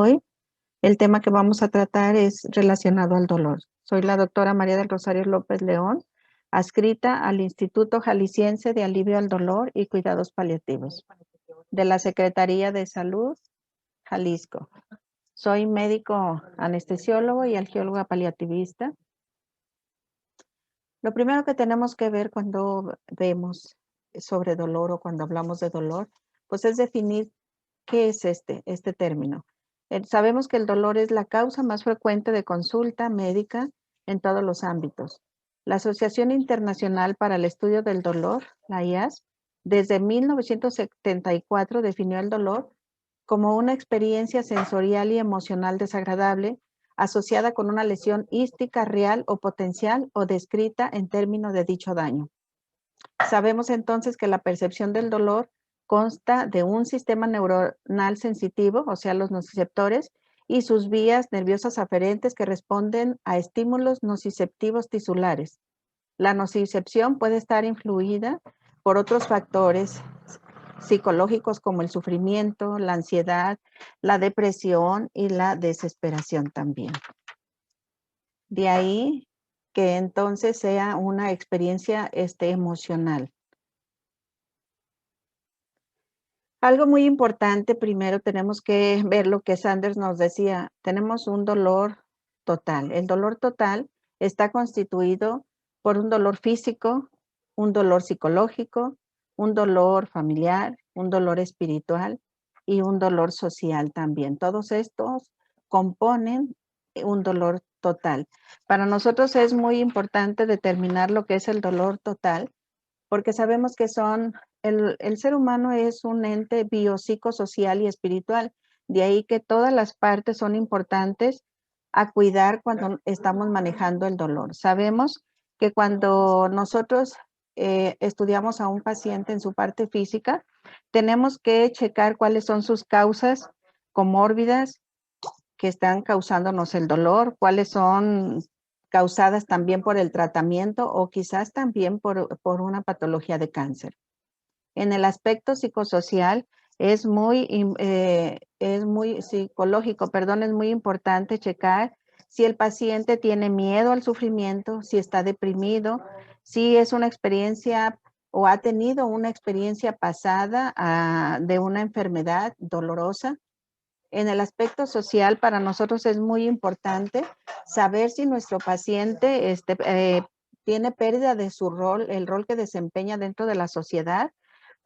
Hoy el tema que vamos a tratar es relacionado al dolor. Soy la doctora María del Rosario López León, adscrita al Instituto Jalisciense de Alivio al Dolor y Cuidados Paliativos de la Secretaría de Salud, Jalisco. Soy médico anestesiólogo y angióloga paliativista. Lo primero que tenemos que ver cuando vemos sobre dolor o cuando hablamos de dolor, pues es definir qué es este término. Sabemos que el dolor es la causa más frecuente de consulta médica en todos los ámbitos. La Asociación Internacional para el Estudio del Dolor, la IASP, desde 1974 definió el dolor como una experiencia sensorial y emocional desagradable asociada con una lesión ística real o potencial o descrita en términos de dicho daño. Sabemos entonces que la percepción del dolor consta de un sistema neuronal sensitivo, o sea, los nociceptores, y sus vías nerviosas aferentes que responden a estímulos nociceptivos tisulares. La nocicepción puede estar influida por otros factores psicológicos como el sufrimiento, la ansiedad, la depresión y la desesperación también. De ahí que entonces sea una experiencia emocional. Algo muy importante, primero tenemos que ver lo que Sanders nos decía, tenemos un dolor total. El dolor total está constituido por un dolor físico, un dolor psicológico, un dolor familiar, un dolor espiritual y un dolor social también. Todos estos componen un dolor total. Para nosotros es muy importante determinar lo que es el dolor total, porque sabemos que el ser humano es un ente biopsicosocial y espiritual, de ahí que todas las partes son importantes a cuidar cuando estamos manejando el dolor. Sabemos que cuando nosotros estudiamos a un paciente en su parte física, tenemos que checar cuáles son sus causas comórbidas que están causándonos el dolor, cuáles son causadas también por el tratamiento o quizás también por una patología de cáncer. En el aspecto psicosocial es muy psicológico, perdón, es muy importante checar si el paciente tiene miedo al sufrimiento, si está deprimido, si es una experiencia o ha tenido una experiencia pasada de una enfermedad dolorosa. En el aspecto social, para nosotros es muy importante saber si nuestro paciente tiene pérdida de su rol, el rol que desempeña dentro de la sociedad.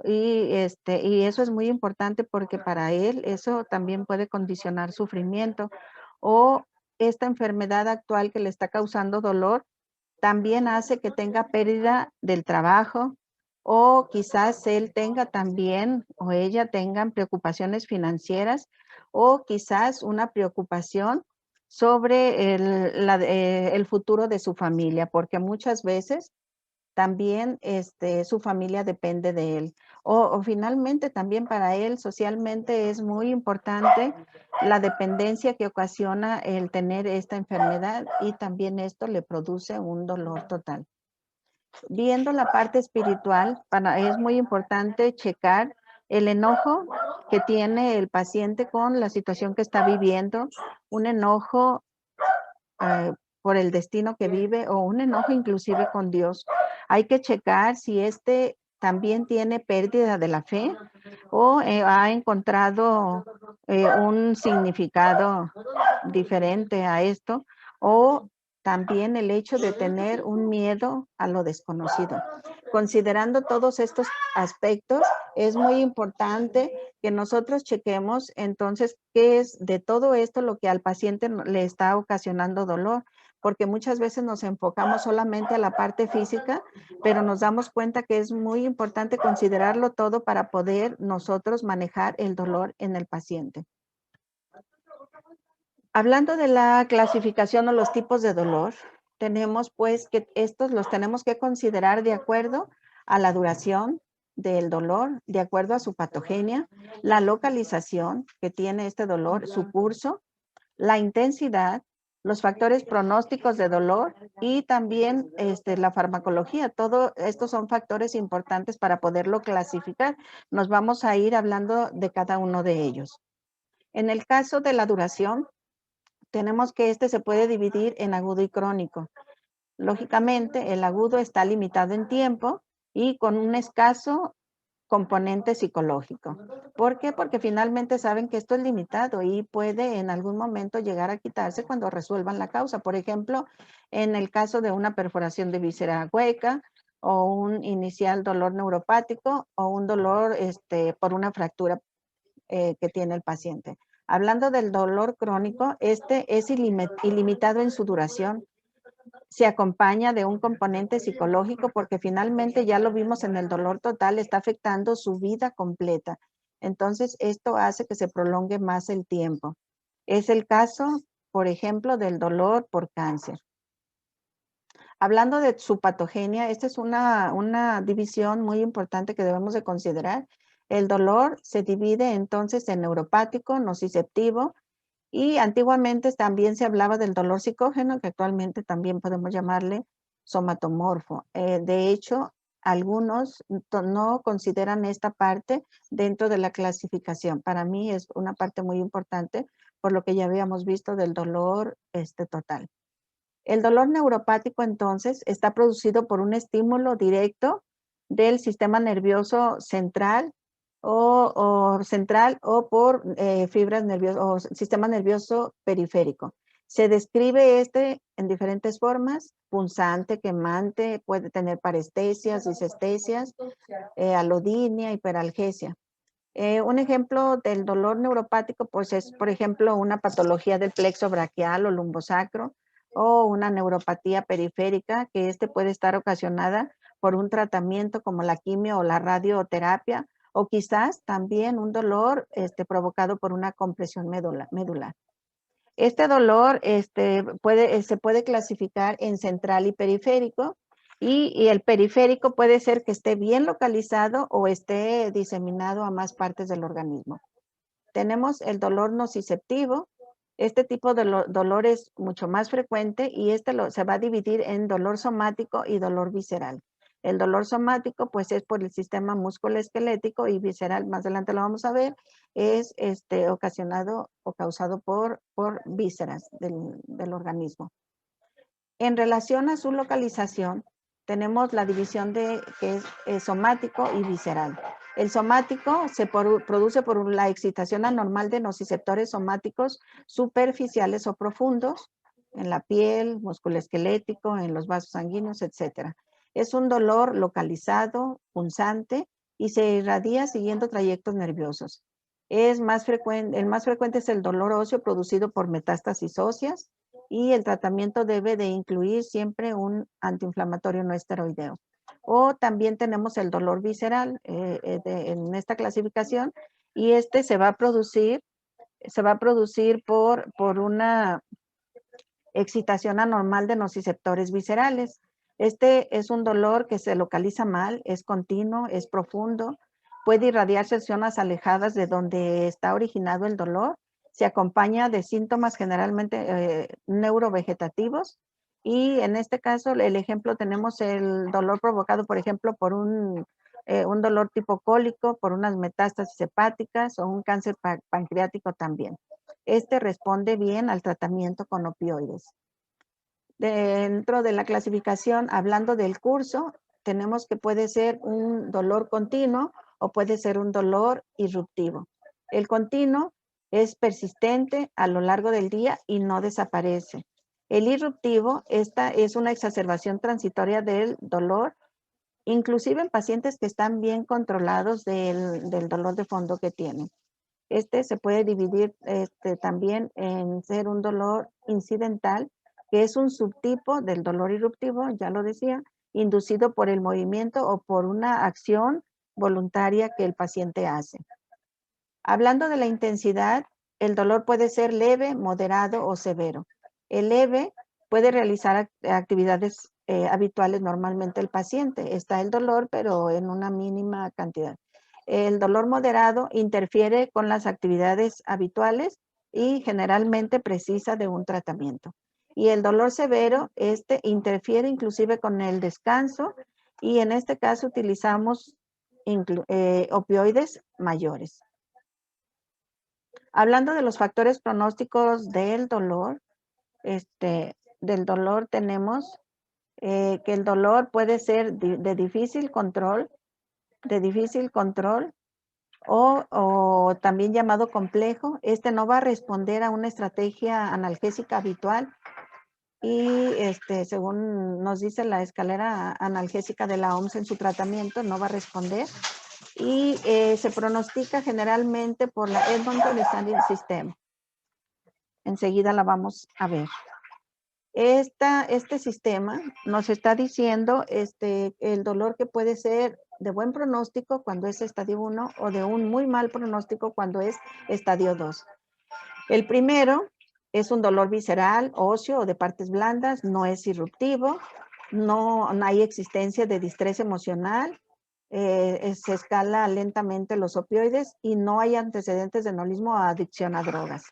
Y eso es muy importante porque para él eso también puede condicionar sufrimiento. O esta enfermedad actual que le está causando dolor también hace que tenga pérdida del trabajo o quizás él tenga también o ella tengan preocupaciones financieras o quizás una preocupación sobre el futuro de su familia, porque muchas veces también su familia depende de él. O finalmente también para él socialmente es muy importante la dependencia que ocasiona el tener esta enfermedad y también esto le produce un dolor total. Viendo la parte espiritual, es muy importante checar el enojo que tiene el paciente con la situación que está viviendo, un enojo por el destino que vive o un enojo inclusive con Dios. Hay que checar si también tiene pérdida de la fe o ha encontrado un significado diferente a esto, o también el hecho de tener un miedo a lo desconocido. Considerando todos estos aspectos, es muy importante que nosotros chequemos entonces qué es de todo esto lo que al paciente le está ocasionando dolor, porque muchas veces nos enfocamos solamente a la parte física, pero nos damos cuenta que es muy importante considerarlo todo para poder nosotros manejar el dolor en el paciente. Hablando de la clasificación o los tipos de dolor, tenemos pues que estos los tenemos que considerar de acuerdo a la duración del dolor, de acuerdo a su patogenia, la localización que tiene este dolor, su curso, la intensidad, los factores pronósticos de dolor y también la farmacología. Todo estos son factores importantes para poderlo clasificar. Nos vamos a ir hablando de cada uno de ellos. En el caso de la duración, tenemos que se puede dividir en agudo y crónico. Lógicamente, el agudo está limitado en tiempo y con un escaso componente psicológico. ¿Por qué? Porque finalmente saben que esto es limitado y puede en algún momento llegar a quitarse cuando resuelvan la causa. Por ejemplo, en el caso de una perforación de víscera hueca o un inicial dolor neuropático o un dolor por una fractura que tiene el paciente. Hablando del dolor crónico, este es ilimitado en su duración. Se acompaña de un componente psicológico porque finalmente ya lo vimos en el dolor total, está afectando su vida completa. Entonces, esto hace que se prolongue más el tiempo. Es el caso, por ejemplo, del dolor por cáncer. Hablando de su patogenia, esta es una división muy importante que debemos de considerar. El dolor se divide entonces en neuropático, nociceptivo, y antiguamente también se hablaba del dolor psicógeno, que actualmente también podemos llamarle somatomorfo. De hecho, algunos no consideran esta parte dentro de la clasificación. Para mí es una parte muy importante por lo que ya habíamos visto del dolor total. El dolor neuropático entonces está producido por un estímulo directo del sistema nervioso central o por fibras nerviosas o sistema nervioso periférico. Se describe en diferentes formas: punzante, quemante, puede tener parestesias, disestesias, alodinia, hiperalgesia. Un ejemplo del dolor neuropático pues es, por ejemplo, una patología del plexo braquial o lumbosacro o una neuropatía periférica que puede estar ocasionada por un tratamiento como la quimio o la radioterapia, o quizás también un dolor provocado por una compresión medular. Este dolor se puede clasificar en central y periférico, y el periférico puede ser que esté bien localizado o esté diseminado a más partes del organismo. Tenemos el dolor nociceptivo. Este tipo de dolor es mucho más frecuente y se va a dividir en dolor somático y dolor visceral. El dolor somático pues es por el sistema musculoesquelético, y visceral, más adelante lo vamos a ver, es ocasionado o causado por vísceras del organismo. En relación a su localización, tenemos la división que es somático y visceral. El somático se produce por la excitación anormal de nociceptores somáticos superficiales o profundos en la piel, músculo esquelético, en los vasos sanguíneos, etc. Es un dolor localizado, punzante, y se irradia siguiendo trayectos nerviosos. El más frecuente es el dolor óseo producido por metástasis óseas, y el tratamiento debe de incluir siempre un antiinflamatorio no esteroideo. O también tenemos el dolor visceral en esta clasificación, y se va a producir por una excitación anormal de nociceptores viscerales. Este es un dolor que se localiza mal, es continuo, es profundo, puede irradiarse en zonas alejadas de donde está originado el dolor. Se acompaña de síntomas generalmente neurovegetativos, y en este caso el ejemplo tenemos el dolor provocado, por ejemplo, por un dolor tipo cólico, por unas metástasis hepáticas o un cáncer pancreático también. Responde bien al tratamiento con opioides. Dentro de la clasificación, hablando del curso, tenemos que puede ser un dolor continuo o puede ser un dolor irruptivo. El continuo es persistente a lo largo del día y no desaparece. El irruptivo, esta es una exacerbación transitoria del dolor, inclusive en pacientes que están bien controlados del dolor de fondo que tienen. Se puede dividir también en ser un dolor incidental, que es un subtipo del dolor irruptivo, ya lo decía, inducido por el movimiento o por una acción voluntaria que el paciente hace. Hablando de la intensidad, el dolor puede ser leve, moderado o severo. El leve puede realizar actividades habituales normalmente el paciente. Está el dolor, pero en una mínima cantidad. El dolor moderado interfiere con las actividades habituales y generalmente precisa de un tratamiento. Y el dolor severo, interfiere inclusive con el descanso, y en este caso utilizamos opioides mayores. Hablando de los factores pronósticos del dolor, tenemos que el dolor puede ser de difícil control o también llamado complejo. No va a responder a una estrategia analgésica habitual y según nos dice la escalera analgésica de la OMS en su tratamiento, no va a responder y se pronostica generalmente por la Edmonton Standard System. Enseguida la vamos a ver. Este sistema nos está diciendo el dolor que puede ser de buen pronóstico cuando es estadio 1 o de un muy mal pronóstico cuando es estadio 2. El primero es un dolor visceral, óseo o de partes blandas, no es irruptivo, no hay existencia de distrés emocional, se escala lentamente los opioides y no hay antecedentes de enolismo o adicción a drogas.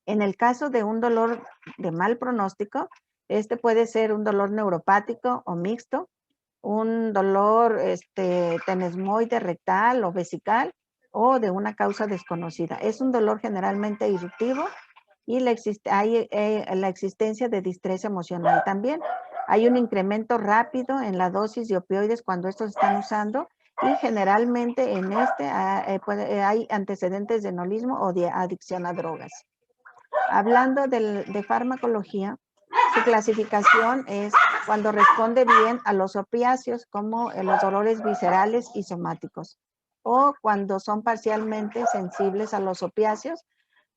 En el caso de un dolor de mal pronóstico, puede ser un dolor neuropático o mixto, un dolor tenesmoide rectal o vesical o de una causa desconocida. Es un dolor generalmente irruptivo y hay la existencia de distrés emocional también. Hay un incremento rápido en la dosis de opioides cuando estos están usando y generalmente en hay antecedentes de enolismo o de adicción a drogas. Hablando de farmacología, su clasificación es cuando responde bien a los opiáceos, como los dolores viscerales y somáticos, o cuando son parcialmente sensibles a los opiáceos,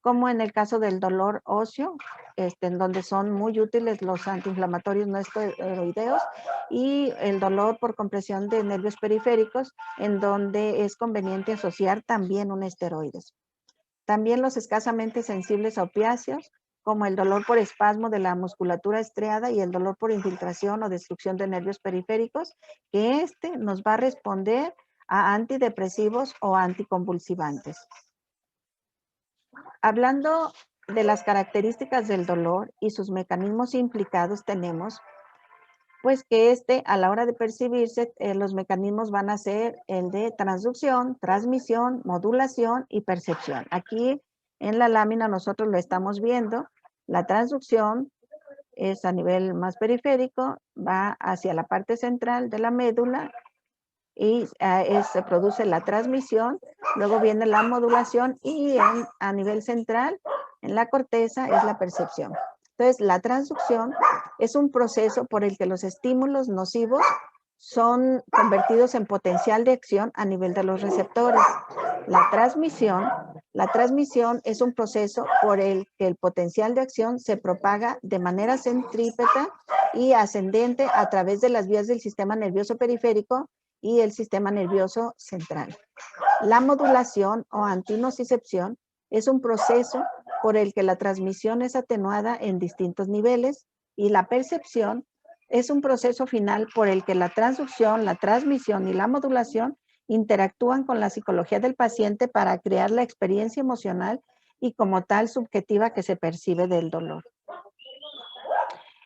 como en el caso del dolor óseo, en donde son muy útiles los antiinflamatorios no esteroideos, y el dolor por compresión de nervios periféricos, en donde es conveniente asociar también un esteroides. También los escasamente sensibles a opiáceos, como el dolor por espasmo de la musculatura estriada y el dolor por infiltración o destrucción de nervios periféricos, que nos va a responder a antidepresivos o anticonvulsivantes. Hablando de las características del dolor y sus mecanismos implicados, tenemos pues que a la hora de percibirse, los mecanismos van a ser el de transducción, transmisión, modulación y percepción. Aquí en la lámina nosotros lo estamos viendo. La transducción es a nivel más periférico, va hacia la parte central de la médula y se produce la transmisión, luego viene la modulación y a nivel central, en la corteza, es la percepción. Entonces, la transducción es un proceso por el que los estímulos nocivos son convertidos en potencial de acción a nivel de los receptores. La transmisión es un proceso por el que el potencial de acción se propaga de manera centrípeta y ascendente a través de las vías del sistema nervioso periférico y el sistema nervioso central. La modulación o antinocicepción es un proceso por el que la transmisión es atenuada en distintos niveles y la percepción es un proceso final por el que la transducción, la transmisión y la modulación interactúan con la psicología del paciente para crear la experiencia emocional y como tal subjetiva que se percibe del dolor.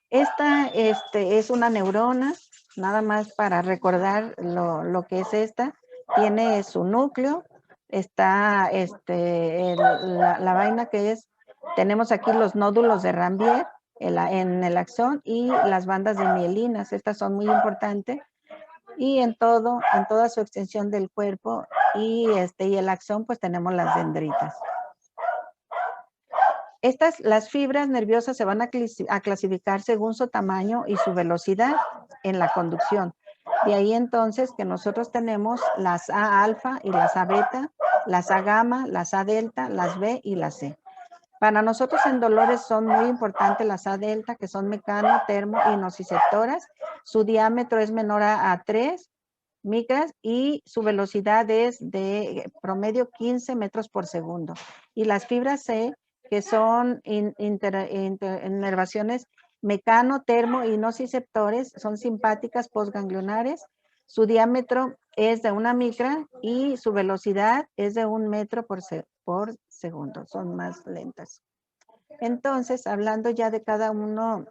Esta es una neurona, nada más para recordar lo que es esta. Tiene su núcleo, está la vaina que es, tenemos aquí los nódulos de Ranvier en el axón y las bandas de mielinas. Estas son muy importantes. Y en toda su extensión del cuerpo y el axón, pues tenemos las dendritas. Las fibras nerviosas se van a clasificar según su tamaño y su velocidad en la conducción. De ahí entonces que nosotros tenemos las A alfa y las A beta, las A gamma, las A delta, las B y las C. Para nosotros en dolores son muy importantes las A delta, que son mecano, termo y nociceptoras. Su diámetro es menor a 3 micras y su velocidad es de promedio 15 metros por segundo. Y las fibras C, que son inervaciones mecano, termo y nociceptores, son simpáticas postganglionares. Su diámetro es de 1 micra y su velocidad es de 1 metro por segundo. Son más lentas. Entonces, hablando ya de cada uno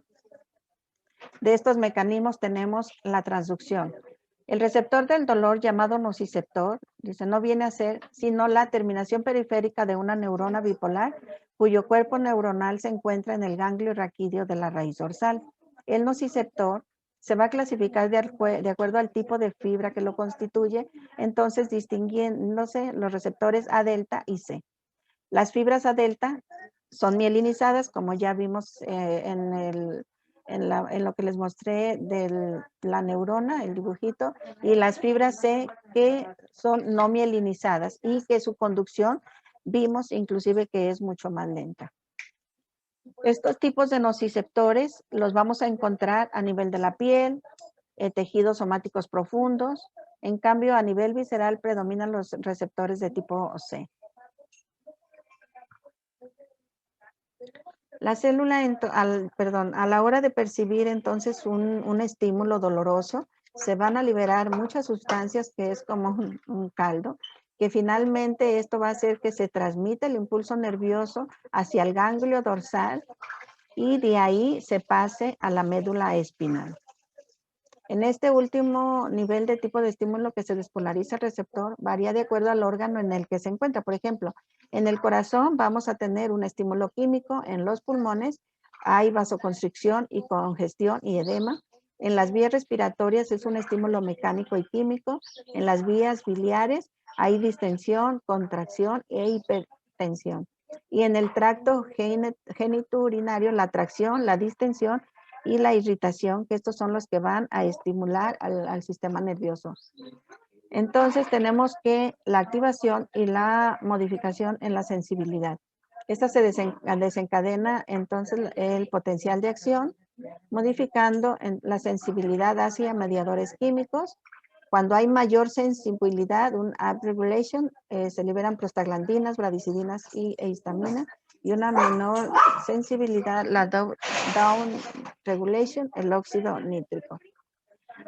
de estos mecanismos, tenemos la transducción. El receptor del dolor, llamado nociceptor, dice, no viene a ser sino la terminación periférica de una neurona bipolar cuyo cuerpo neuronal se encuentra en el ganglio raquídeo de la raíz dorsal. El nociceptor se va a clasificar de acuerdo al tipo de fibra que lo constituye, entonces distinguiéndose los receptores A delta y C. Las fibras A delta son mielinizadas, como ya vimos en lo que les mostré de la neurona, el dibujito, y las fibras C que son no mielinizadas y que su conducción vimos inclusive que es mucho más lenta. Estos tipos de nociceptores los vamos a encontrar a nivel de la piel, tejidos somáticos profundos. En cambio, a nivel visceral predominan los receptores de tipo C. La célula, a la hora de percibir entonces un estímulo doloroso, se van a liberar muchas sustancias que es como un caldo, que finalmente esto va a hacer que se transmita el impulso nervioso hacia el ganglio dorsal y de ahí se pase a la médula espinal. En este último nivel de tipo de estímulo que se despolariza el receptor varía de acuerdo al órgano en el que se encuentra. Por ejemplo, en el corazón vamos a tener un estímulo químico, en los pulmones hay vasoconstricción y congestión y edema. En las vías respiratorias es un estímulo mecánico y químico. En las vías biliares hay distensión, contracción e hipertensión. Y en el tracto genitourinario, la tracción, la distensión y la irritación, que estos son los que van a estimular al sistema nervioso. Entonces tenemos que la activación y la modificación en la sensibilidad. Esta se desencadena entonces el potencial de acción, modificando la sensibilidad hacia mediadores químicos. Cuando hay mayor sensibilidad, un upregulation, se liberan prostaglandinas, bradicidinas e histamina, y una menor sensibilidad, la down regulation, el óxido nítrico.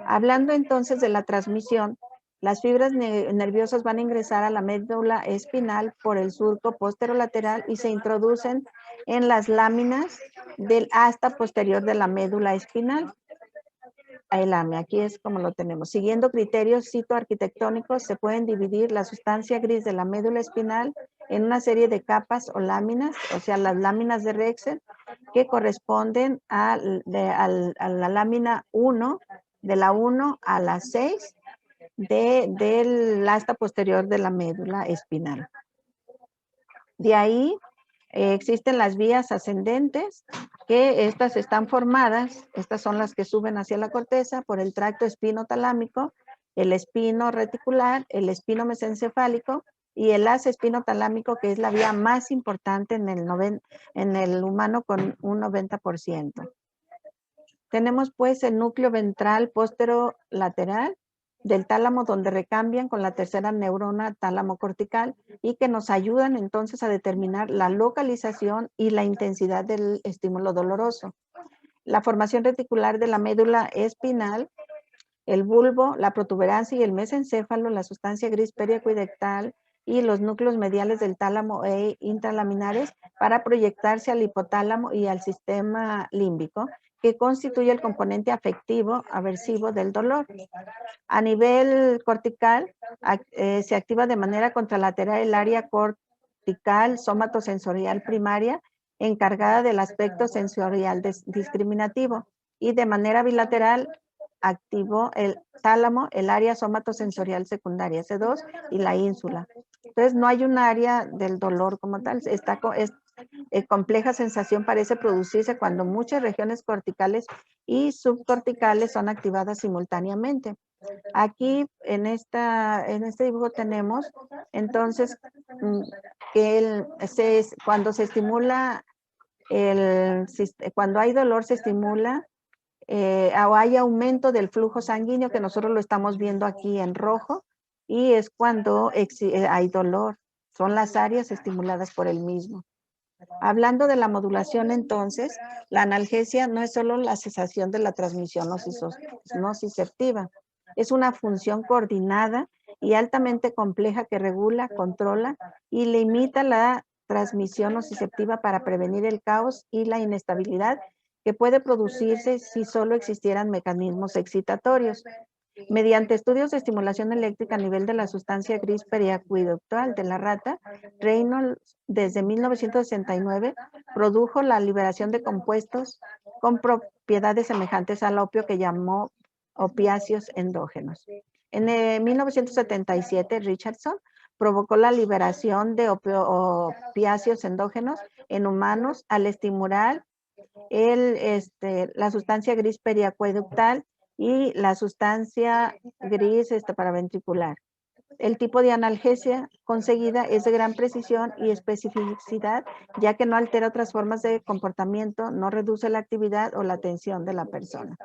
Hablando entonces de la transmisión, las fibras nerviosas van a ingresar a la médula espinal por el surco posterolateral y se introducen en las láminas del asta posterior de la médula espinal. El AME, aquí es como lo tenemos. Siguiendo criterios citoarquitectónicos, se pueden dividir la sustancia gris de la médula espinal en una serie de capas o láminas, o sea, las láminas de Rexel, que corresponden a la lámina 1, de la 1 a la 6, del asta posterior de la médula espinal. De ahí existen las vías ascendentes, que estas están formadas, estas son las que suben hacia la corteza por el tracto espinotalámico, el espino reticular, el espino mesencefálico y el haz espinotalámico, que es la vía más importante en el humano con un 90%. Tenemos pues el núcleo ventral posterolateral del tálamo, donde recambian con la tercera neurona tálamo cortical y que nos ayudan entonces a determinar la localización y la intensidad del estímulo doloroso. La formación reticular de la médula espinal, el bulbo, la protuberancia y el mesencéfalo, la sustancia gris periaquidectal y los núcleos mediales del tálamo e intralaminares para proyectarse al hipotálamo y al sistema límbico, que constituye el componente afectivo aversivo del dolor. A nivel cortical, se activa de manera contralateral el área cortical somatosensorial primaria, encargada del aspecto sensorial discriminativo, y de manera bilateral activó el tálamo, el área somatosensorial secundaria, C2, y la ínsula. Entonces, no hay un área del dolor como tal, compleja sensación parece producirse cuando muchas regiones corticales y subcorticales son activadas simultáneamente. Aquí en este dibujo tenemos entonces que cuando se estimula, cuando hay dolor se estimula o hay aumento del flujo sanguíneo, que nosotros lo estamos viendo aquí en rojo, y es cuando hay dolor. Son las áreas estimuladas por el mismo. Hablando de la modulación, entonces, la analgesia no es solo la cesación de la transmisión nociceptiva, es una función coordinada y altamente compleja que regula, controla y limita la transmisión nociceptiva para prevenir el caos y la inestabilidad que puede producirse si solo existieran mecanismos excitatorios. Mediante estudios de estimulación eléctrica a nivel de la sustancia gris periacueductal de la rata, Reynolds desde 1969 produjo la liberación de compuestos con propiedades semejantes al opio que llamó opiáceos endógenos. En 1977, Richardson provocó la liberación de opiáceos endógenos en humanos al estimular la sustancia gris periacueductal y la sustancia gris paraventricular. El tipo de analgesia conseguida es de gran precisión y especificidad, ya que no altera otras formas de comportamiento, no reduce la actividad o la atención de la persona.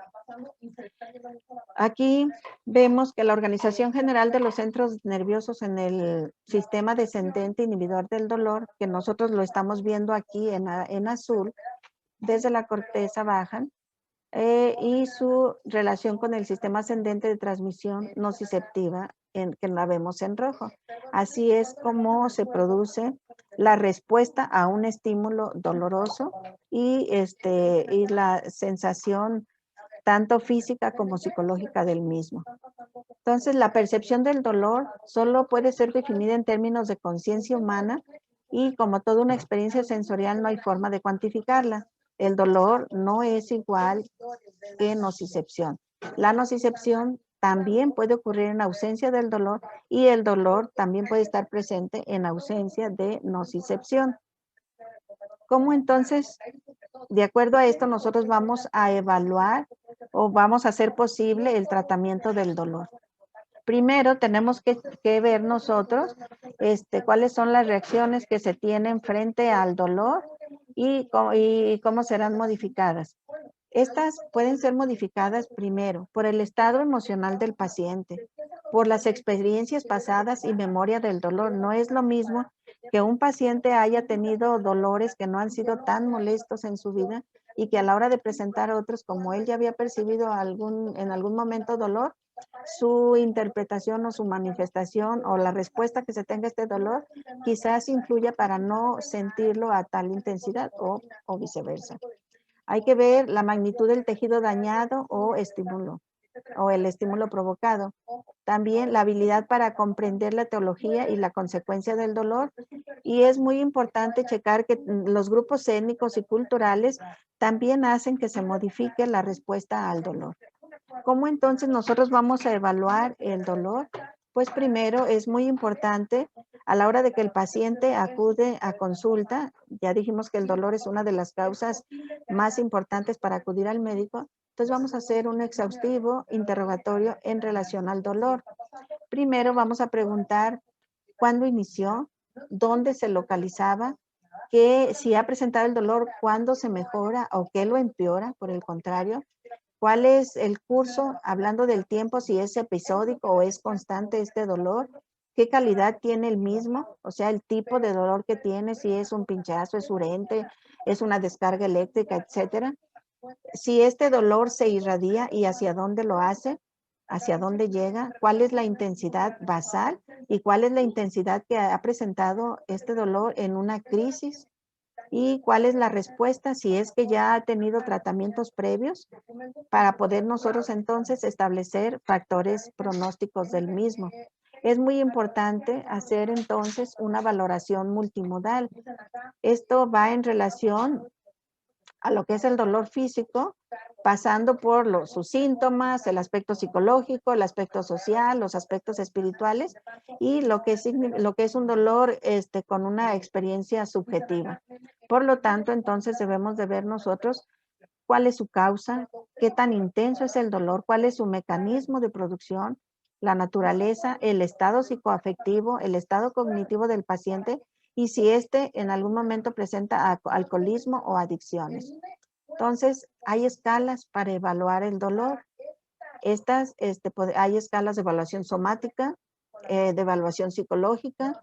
Aquí vemos que la Organización General de los Centros Nerviosos en el sistema descendente inhibidor del dolor, que nosotros lo estamos viendo aquí en azul, desde la corteza baja, y su relación con el sistema ascendente de transmisión nociceptiva, que la vemos en rojo. Así es como se produce la respuesta a un estímulo doloroso y la sensación tanto física como psicológica del mismo. Entonces, la percepción del dolor solo puede ser definida en términos de conciencia humana y como toda una experiencia sensorial no hay forma de cuantificarla. El dolor no es igual que nocicepción. La nocicepción también puede ocurrir en ausencia del dolor y el dolor también puede estar presente en ausencia de nocicepción. ¿Cómo entonces, de acuerdo a esto, nosotros vamos a evaluar o vamos a hacer posible el tratamiento del dolor? Primero tenemos que ver nosotros cuáles son las reacciones que se tienen frente al dolor y cómo serán modificadas. Estas pueden ser modificadas primero por el estado emocional del paciente, por las experiencias pasadas y memoria del dolor. No es lo mismo que un paciente haya tenido dolores que no han sido tan molestos en su vida y que a la hora de presentar otros, como él ya había percibido en algún momento dolor, su interpretación o su manifestación o la respuesta que se tenga a este dolor quizás influya para no sentirlo a tal intensidad o viceversa. Hay que ver la magnitud del tejido dañado o estímulo o el estímulo provocado. También la habilidad para comprender la etiología y la consecuencia del dolor. Y es muy importante checar que los grupos étnicos y culturales también hacen que se modifique la respuesta al dolor. ¿Cómo entonces nosotros vamos a evaluar el dolor? Pues primero es muy importante a la hora de que el paciente acude a consulta, ya dijimos que el dolor es una de las causas más importantes para acudir al médico, entonces vamos a hacer un exhaustivo interrogatorio en relación al dolor. Primero vamos a preguntar cuándo inició, dónde se localizaba, si ha presentado el dolor, cuándo se mejora o qué lo empeora, por el contrario. ¿Cuál es el curso? Hablando del tiempo, si es episódico o es constante este dolor. ¿Qué calidad tiene el mismo? O sea, el tipo de dolor que tiene, si es un pinchazo, es urente, es una descarga eléctrica, etcétera. Si este dolor se irradia y hacia dónde lo hace, hacia dónde llega, cuál es la intensidad basal y cuál es la intensidad que ha presentado este dolor en una crisis y cuál es la respuesta si es que ya ha tenido tratamientos previos para poder nosotros entonces establecer factores pronósticos del mismo. Es muy importante hacer entonces una valoración multimodal. Esto va en relación a lo que es el dolor físico, pasando por sus síntomas, el aspecto psicológico, el aspecto social, los aspectos espirituales y lo que es un dolor con una experiencia subjetiva. Por lo tanto, entonces debemos de ver nosotros cuál es su causa, qué tan intenso es el dolor, cuál es su mecanismo de producción, la naturaleza, el estado psicoafectivo, el estado cognitivo del paciente y si en algún momento presenta alcoholismo o adicciones. Entonces, hay escalas para evaluar el dolor. Hay escalas de evaluación somática, de evaluación psicológica,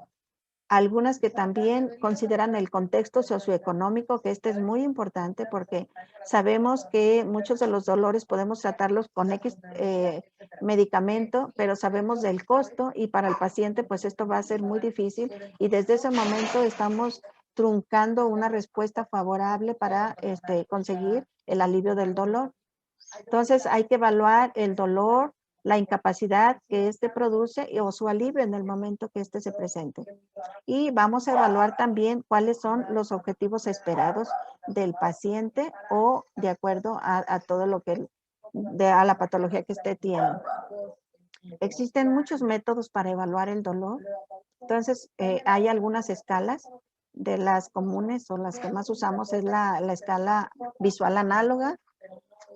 algunas que también consideran el contexto socioeconómico, que es muy importante porque sabemos que muchos de los dolores podemos tratarlos con X medicamento, pero sabemos del costo y para el paciente pues esto va a ser muy difícil y desde ese momento estamos truncando una respuesta favorable para conseguir el alivio del dolor. Entonces hay que evaluar el dolor la incapacidad que éste produce o su alivio en el momento que éste se presente. Y vamos a evaluar también cuáles son los objetivos esperados del paciente o de acuerdo a todo lo que, a la patología que usted tiene. Existen muchos métodos para evaluar el dolor. Entonces, hay algunas escalas. De las comunes o las que más usamos es la escala visual análoga,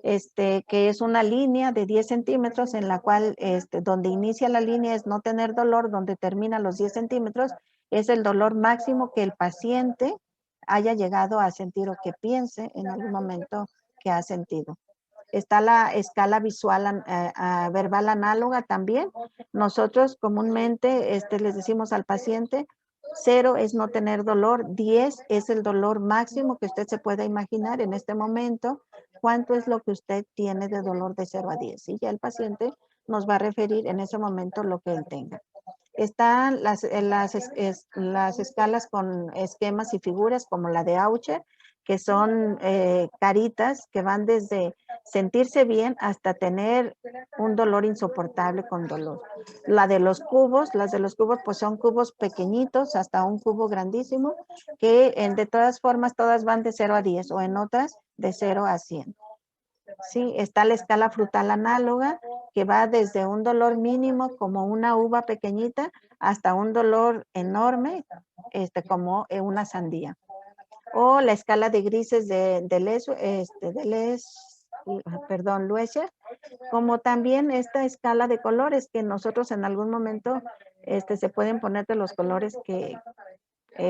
que es una línea de 10 centímetros en la cual donde inicia la línea es no tener dolor, donde termina los 10 centímetros es el dolor máximo que el paciente haya llegado a sentir o que piense en algún momento que ha sentido. Está la escala visual verbal análoga también. Nosotros comúnmente les decimos al paciente, 0 es no tener dolor, 10 es el dolor máximo que usted se pueda imaginar en este momento. ¿Cuánto es lo que usted tiene de dolor de 0 a 10? Y ya el paciente nos va a referir en ese momento lo que él tenga. Están las escalas con esquemas y figuras como la de Aucher, que son caritas que van desde sentirse bien hasta tener un dolor insoportable con dolor. Las de los cubos pues son cubos pequeñitos hasta un cubo grandísimo, que de todas formas todas van de 0 a 10 o en otras de 0 a 100. Sí, está la escala frutal análoga, que va desde un dolor mínimo como una uva pequeñita hasta un dolor enorme, como una sandía. O la escala de grises de Loeser, como también esta escala de colores que nosotros en algún momento se pueden poner de los colores que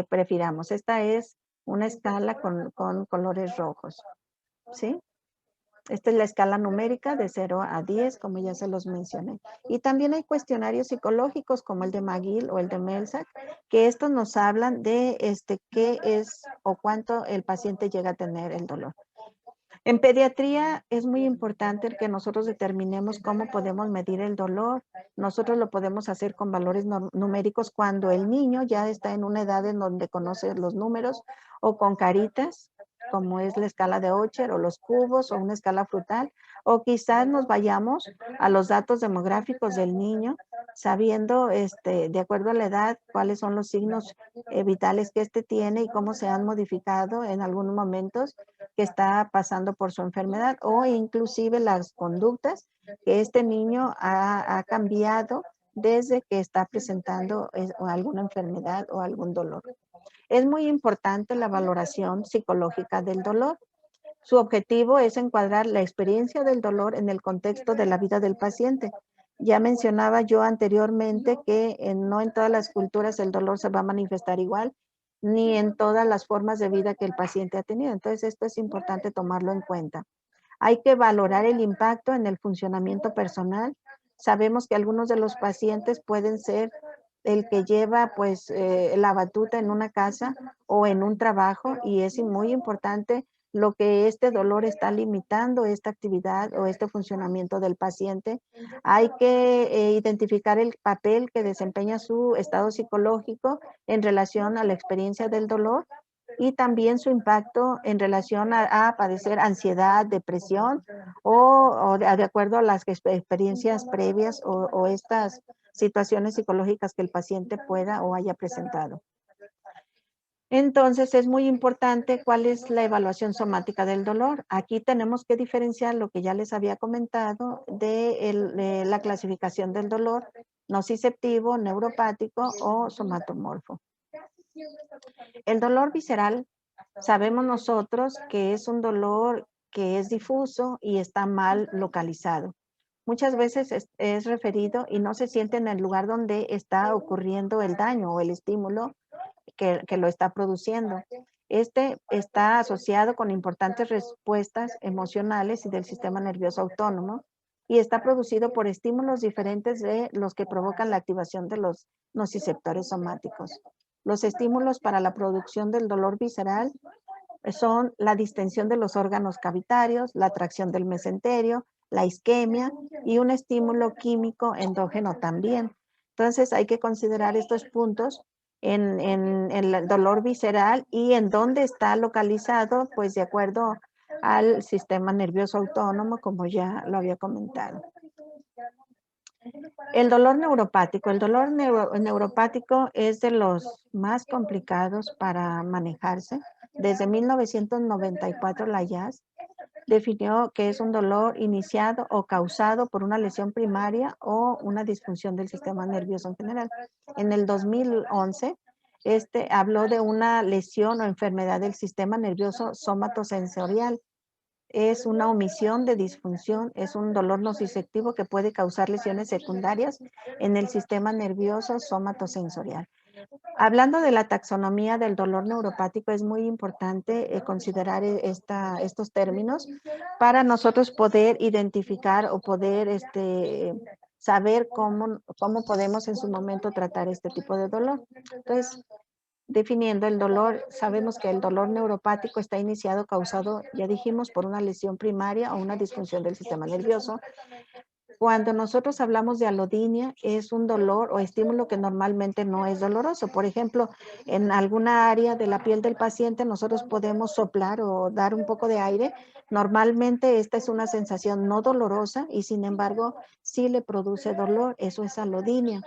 prefiramos. Esta es una escala con colores rojos, ¿sí? Esta es la escala numérica de 0 a 10, como ya se los mencioné. Y también hay cuestionarios psicológicos como el de McGill o el de Melsack, que estos nos hablan de qué es o cuánto el paciente llega a tener el dolor. En pediatría es muy importante que nosotros determinemos cómo podemos medir el dolor. Nosotros lo podemos hacer con valores numéricos cuando el niño ya está en una edad en donde conoce los números, o con caritas, como es la escala de Ocher o los cubos o una escala frutal, o quizás nos vayamos a los datos demográficos del niño, sabiendo de acuerdo a la edad cuáles son los signos vitales que tiene y cómo se han modificado en algunos momentos que está pasando por su enfermedad, o inclusive las conductas que este niño ha cambiado desde que está presentando alguna enfermedad o algún dolor. Es muy importante la valoración psicológica del dolor. Su objetivo es encuadrar la experiencia del dolor en el contexto de la vida del paciente. Ya mencionaba yo anteriormente que no en todas las culturas el dolor se va a manifestar igual, ni en todas las formas de vida que el paciente ha tenido. Entonces, esto es importante tomarlo en cuenta. Hay que valorar el impacto en el funcionamiento personal. Sabemos que algunos de los pacientes pueden ser el que lleva pues la batuta en una casa o en un trabajo, y es muy importante lo que este dolor está limitando esta actividad o este funcionamiento del paciente. Hay que identificar el papel que desempeña su estado psicológico en relación a la experiencia del dolor, y también su impacto en relación a padecer ansiedad, depresión o de acuerdo a las experiencias previas o estas situaciones psicológicas que el paciente pueda o haya presentado. Entonces, es muy importante cuál es la evaluación somática del dolor. Aquí tenemos que diferenciar lo que ya les había comentado de la clasificación del dolor nociceptivo, neuropático o somatomorfo. El dolor visceral, sabemos nosotros que es un dolor que es difuso y está mal localizado. Muchas veces es referido y no se siente en el lugar donde está ocurriendo el daño o el estímulo que lo está produciendo. Este está asociado con importantes respuestas emocionales y del sistema nervioso autónomo, y está producido por estímulos diferentes de los que provocan la activación de los nociceptores somáticos. Los estímulos para la producción del dolor visceral son la distensión de los órganos cavitarios, la atracción del mesenterio, la isquemia y un estímulo químico endógeno también. Entonces hay que considerar estos puntos en el dolor visceral y en dónde está localizado, pues de acuerdo al sistema nervioso autónomo, como ya lo había comentado. El dolor neuropático es de los más complicados para manejarse. Desde 1994 la IAS definió que es un dolor iniciado o causado por una lesión primaria o una disfunción del sistema nervioso en general. En el 2011, habló de una lesión o enfermedad del sistema nervioso somatosensorial. Es una omisión de disfunción, es un dolor nociceptivo que puede causar lesiones secundarias en el sistema nervioso somatosensorial. Hablando de la taxonomía del dolor neuropático, es muy importante considerar estos términos para nosotros poder identificar o poder saber cómo podemos en su momento tratar este tipo de dolor. Entonces, definiendo el dolor, sabemos que el dolor neuropático está iniciado, causado, ya dijimos, por una lesión primaria o una disfunción del sistema nervioso. Cuando nosotros hablamos de alodinia, es un dolor o estímulo que normalmente no es doloroso. Por ejemplo, en alguna área de la piel del paciente, nosotros podemos soplar o dar un poco de aire. Normalmente esta es una sensación no dolorosa y sin embargo sí le produce dolor. Eso es alodinia.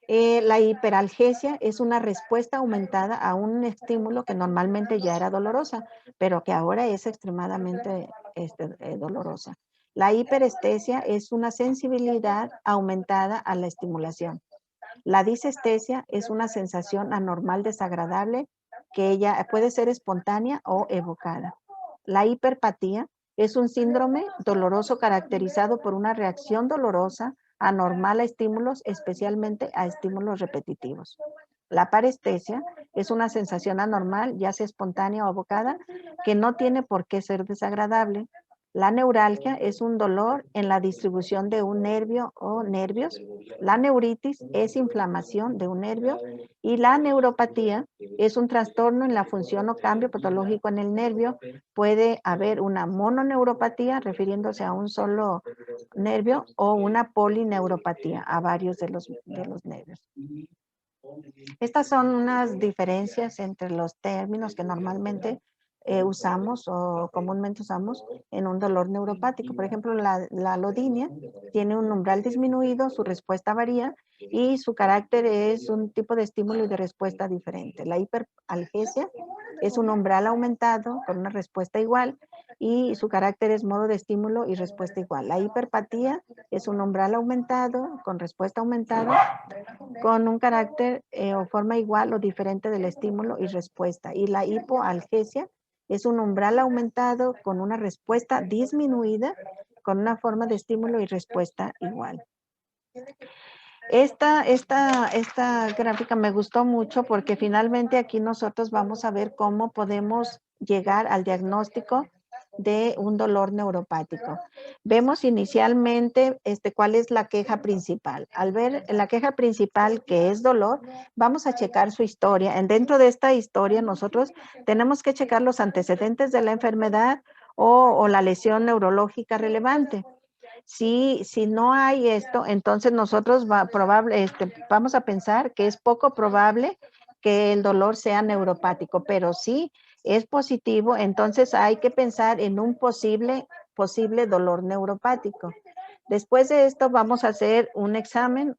La hiperalgesia es una respuesta aumentada a un estímulo que normalmente ya era dolorosa, pero que ahora es extremadamente dolorosa. La hiperestesia es una sensibilidad aumentada a la estimulación. La disestesia es una sensación anormal desagradable que ella puede ser espontánea o evocada. La hiperpatía es un síndrome doloroso caracterizado por una reacción dolorosa anormal a estímulos, especialmente a estímulos repetitivos. La parestesia es una sensación anormal, ya sea espontánea o evocada, que no tiene por qué ser desagradable. La neuralgia es un dolor en la distribución de un nervio o nervios. La neuritis es inflamación de un nervio y la neuropatía es un trastorno en la función o cambio patológico en el nervio. Puede haber una mononeuropatía refiriéndose a un solo nervio o una polineuropatía a varios de los nervios. Estas son unas diferencias entre los términos que normalmente usamos o comúnmente usamos en un dolor neuropático. Por ejemplo, la alodinia tiene un umbral disminuido, su respuesta varía y su carácter es un tipo de estímulo y de respuesta diferente. La hiperalgesia es un umbral aumentado con una respuesta igual y su carácter es modo de estímulo y respuesta igual. La hiperpatía es un umbral aumentado con respuesta aumentada con un carácter o forma igual o diferente del estímulo y respuesta. Y la hipoalgesia es un umbral aumentado con una respuesta disminuida con una forma de estímulo y respuesta igual. Esta gráfica me gustó mucho porque finalmente aquí nosotros vamos a ver cómo podemos llegar al diagnóstico de un dolor neuropático. Vemos inicialmente cuál es la queja principal. Al ver la queja principal, que es dolor, vamos a checar su historia. Dentro de esta historia nosotros tenemos que checar los antecedentes de la enfermedad o la lesión neurológica relevante. Si no hay esto, entonces nosotros vamos a pensar que es poco probable que el dolor sea neuropático, pero si es positivo, entonces hay que pensar en un posible dolor neuropático. Después de esto vamos a hacer un examen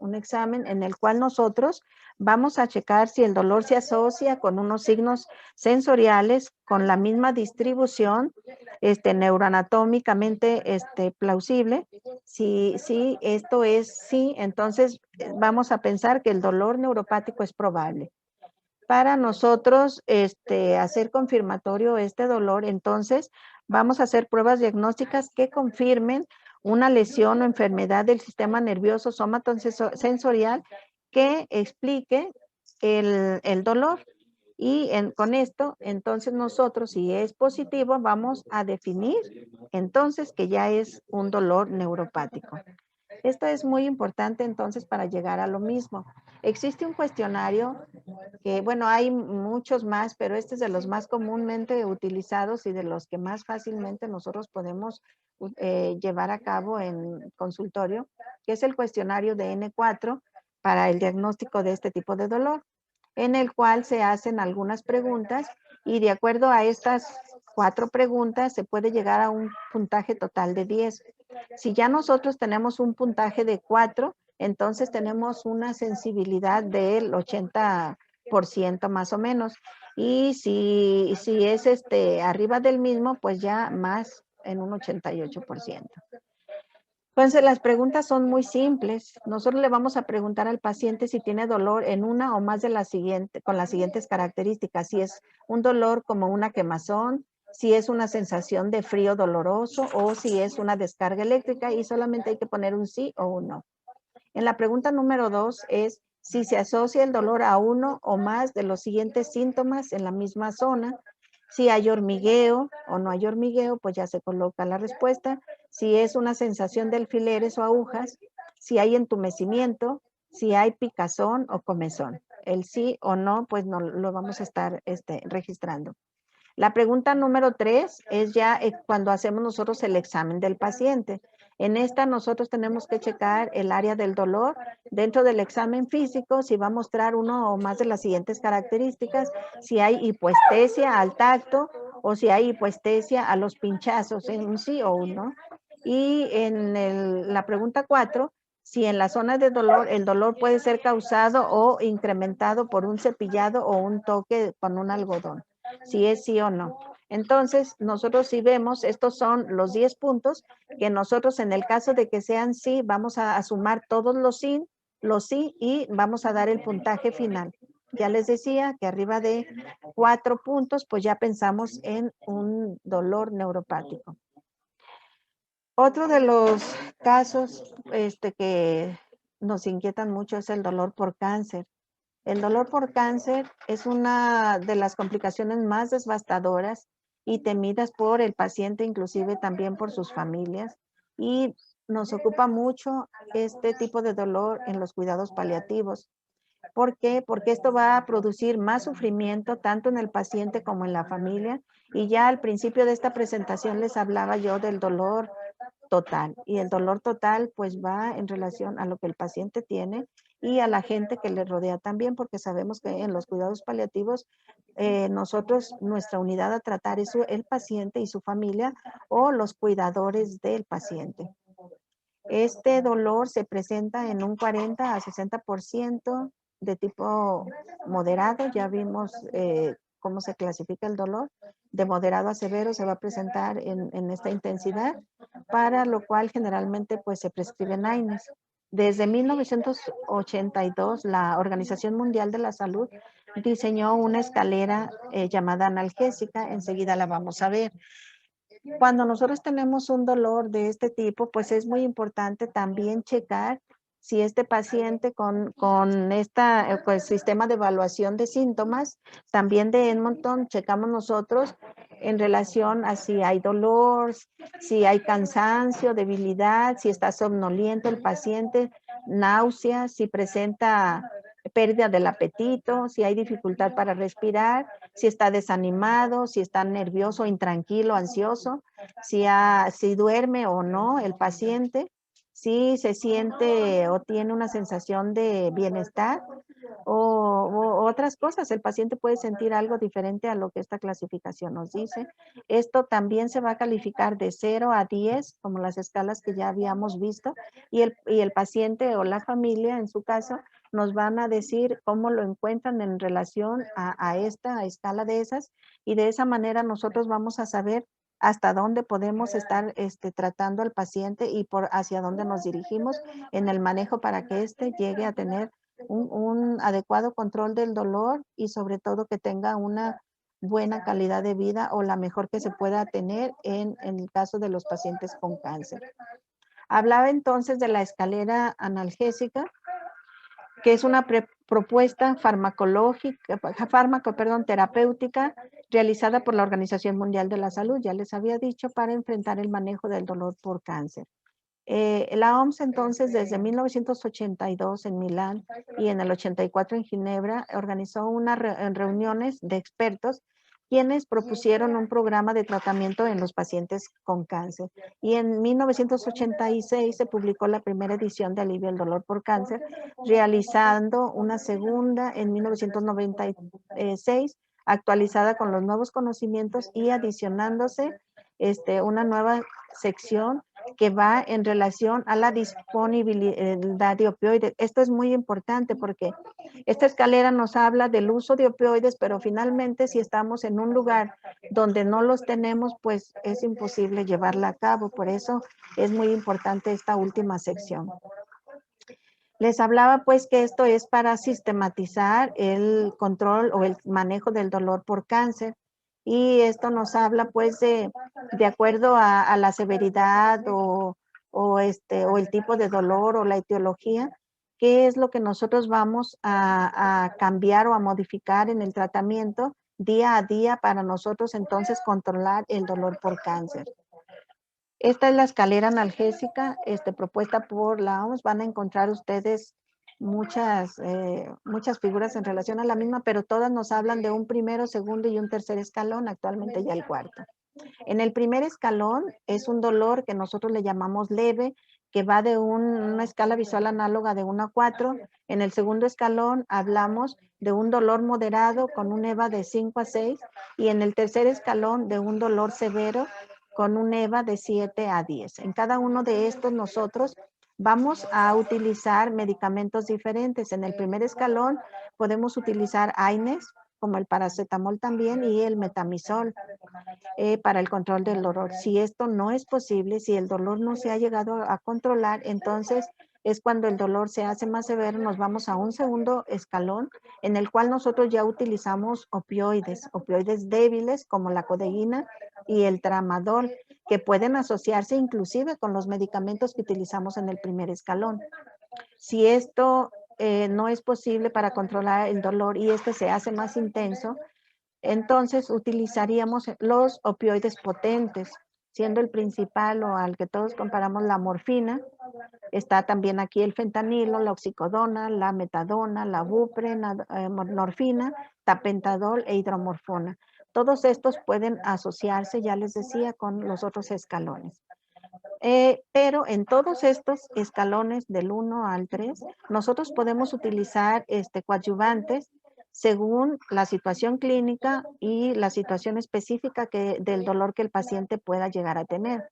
en el cual nosotros vamos a checar si el dolor se asocia con unos signos sensoriales con la misma distribución neuroanatómicamente plausible. Si esto es sí, entonces vamos a pensar que el dolor neuropático es probable. Para nosotros hacer confirmatorio este dolor, entonces vamos a hacer pruebas diagnósticas que confirmen una lesión o enfermedad del sistema nervioso somatosensorial que explique el dolor. Y con esto, entonces nosotros, si es positivo, vamos a definir entonces que ya es un dolor neuropático. Esto es muy importante entonces para llegar a lo mismo. Existe un cuestionario que, bueno, hay muchos más, pero este es de los más comúnmente utilizados y de los que más fácilmente nosotros podemos llevar a cabo en consultorio, que es el cuestionario de N4 para el diagnóstico de este tipo de dolor, en el cual se hacen algunas preguntas y de acuerdo a estas 4 preguntas se puede llegar a un puntaje total de 10. Si ya nosotros tenemos un puntaje de 4, Entonces tenemos una sensibilidad del 80% más o menos. Y si es arriba del mismo, pues ya más en un 88%. Entonces, las preguntas son muy simples. Nosotros le vamos a preguntar al paciente si tiene dolor en una o más de las siguientes, con las siguientes características. Si es un dolor como una quemazón, si es una sensación de frío doloroso o si es una descarga eléctrica, y solamente hay que poner un sí o un no. En la pregunta número 2 es si se asocia el dolor a uno o más de los siguientes síntomas en la misma zona. Si hay hormigueo o no hay hormigueo, pues ya se coloca la respuesta. Si es una sensación de alfileres o agujas, si hay entumecimiento, si hay picazón o comezón. El sí o no, pues no lo vamos a estar registrando. La pregunta número 3 es ya cuando hacemos nosotros el examen del paciente. En esta nosotros tenemos que checar el área del dolor. Dentro del examen físico, si va a mostrar uno o más de las siguientes características, si hay hipoestesia al tacto o si hay hipoestesia a los pinchazos, en un sí o un no. Y en la pregunta 4, si en la zona de dolor, el dolor puede ser causado o incrementado por un cepillado o un toque con un algodón, si es sí o no. Entonces, nosotros si vemos, estos son los 10 puntos que nosotros en el caso de que sean sí, vamos a sumar todos los sí y vamos a dar el puntaje final. Ya les decía que arriba de 4 puntos, pues ya pensamos en un dolor neuropático. Otro de los casos que nos inquietan mucho es el dolor por cáncer. El dolor por cáncer es una de las complicaciones más devastadoras y temidas por el paciente, inclusive también por sus familias. Y nos ocupa mucho este tipo de dolor en los cuidados paliativos. ¿Por qué? Porque esto va a producir más sufrimiento tanto en el paciente como en la familia. Y ya al principio de esta presentación les hablaba yo del dolor total. Y el dolor total pues va en relación a lo que el paciente tiene y a la gente que le rodea también, porque sabemos que en los cuidados paliativos nosotros, nuestra unidad a tratar es el paciente y su familia o los cuidadores del paciente. Este dolor se presenta en un 40 a 60% de tipo moderado. Ya vimos cómo se clasifica el dolor. De moderado a severo se va a presentar en esta intensidad, para lo cual generalmente pues se prescriben AINES. Desde 1982, la Organización Mundial de la Salud diseñó una escalera llamada analgésica. Enseguida la vamos a ver. Cuando nosotros tenemos un dolor de este tipo, pues es muy importante también checar si este paciente con este sistema de evaluación de síntomas, también de Edmonton, checamos nosotros en relación a si hay dolor, si hay cansancio, debilidad, si está somnoliento el paciente, náuseas, si presenta pérdida del apetito, si hay dificultad para respirar, si está desanimado, si está nervioso, intranquilo, ansioso, si duerme o no el paciente, si se siente o tiene una sensación de bienestar o otras cosas. El paciente puede sentir algo diferente a lo que esta clasificación nos dice. Esto también se va a calificar de 0 a 10, como las escalas que ya habíamos visto, y el paciente o la familia, en su caso, nos van a decir cómo lo encuentran en relación a esta escala de esas, y de esa manera nosotros vamos a saber hasta dónde podemos estar tratando al paciente y hacia dónde nos dirigimos en el manejo para que éste llegue a tener un adecuado control del dolor y sobre todo que tenga una buena calidad de vida o la mejor que se pueda tener en el caso de los pacientes con cáncer. Hablaba entonces de la escalera analgésica, que es una propuesta terapéutica realizada por la Organización Mundial de la Salud, ya les había dicho, para enfrentar el manejo del dolor por cáncer. La OMS entonces desde 1982 en Milán y en el 84 en Ginebra organizó unas reuniones de expertos quienes propusieron un programa de tratamiento en los pacientes con cáncer. Y en 1986 se publicó la primera edición de Alivio al Dolor por Cáncer, realizando una segunda en 1996, actualizada con los nuevos conocimientos y adicionándose una nueva sección que va en relación a la disponibilidad de opioides. Esto es muy importante porque esta escalera nos habla del uso de opioides, pero finalmente si estamos en un lugar donde no los tenemos, pues es imposible llevarla a cabo. Por eso es muy importante esta última sección. Les hablaba pues que esto es para sistematizar el control o el manejo del dolor por cáncer. Y esto nos habla pues de acuerdo a la severidad o el tipo de dolor o la etiología, qué es lo que nosotros vamos a cambiar o a modificar en el tratamiento día a día para nosotros entonces controlar el dolor por cáncer. Esta es la escalera analgésica propuesta por la OMS. Van a encontrar ustedes muchas figuras en relación a la misma, pero todas nos hablan de un primero, segundo y un tercer escalón, actualmente ya el cuarto. En el primer escalón es un dolor que nosotros le llamamos leve, que va de una escala visual análoga de 1 a 4. En el segundo escalón hablamos de un dolor moderado con un EVA de 5 a 6. Y en el tercer escalón de un dolor severo con un EVA de 7 a 10. En cada uno de estos nosotros vamos a utilizar medicamentos diferentes. En el primer escalón podemos utilizar AINES, como el paracetamol también, y el metamizol para el control del dolor. Si esto no es posible, si el dolor no se ha llegado a controlar, entonces es cuando el dolor se hace más severo, nos vamos a un segundo escalón en el cual nosotros ya utilizamos opioides débiles como la codeína y el tramadol, que pueden asociarse inclusive con los medicamentos que utilizamos en el primer escalón. Si esto no es posible para controlar el dolor y se hace más intenso, entonces utilizaríamos los opioides potentes, siendo el principal o al que todos comparamos la morfina. Está también aquí el fentanilo, la oxicodona, la metadona, la buprenorfina, tapentadol e hidromorfona. Todos estos pueden asociarse, ya les decía, con los otros escalones. Pero en todos estos escalones del 1 al 3, nosotros podemos utilizar coadyuvantes según la situación clínica y la situación específica del dolor que el paciente pueda llegar a tener.